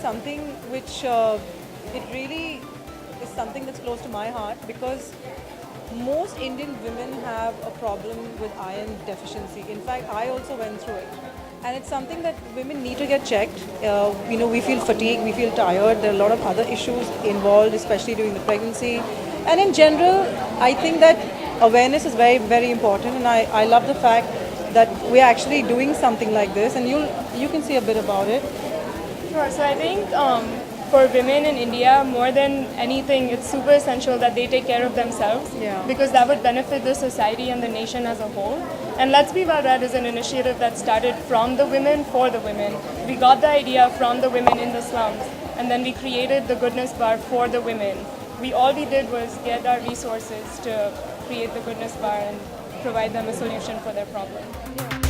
something which it really is something that's close to my heart, because most Indian women have a problem with iron deficiency. In fact, I also went through it. And it's something that women need to get checked. We feel fatigued, we feel tired. There are a lot of other issues involved, especially during the pregnancy. And in general, I think that awareness is very, very important. And I love the fact that we're actually doing something like this. And you can see a bit about it. Sure. So I think for women in India, more than anything, it's super essential that they take care of themselves, Yeah. because that would benefit the society and the nation as a whole. And Let's Be Well Red is an initiative that started from the women for the women. We got the idea from the women in the slums, and then we created the Goodness Bar for the women. All we did was get our resources to create the Goodness Bar and provide them a solution for their problem. Yeah.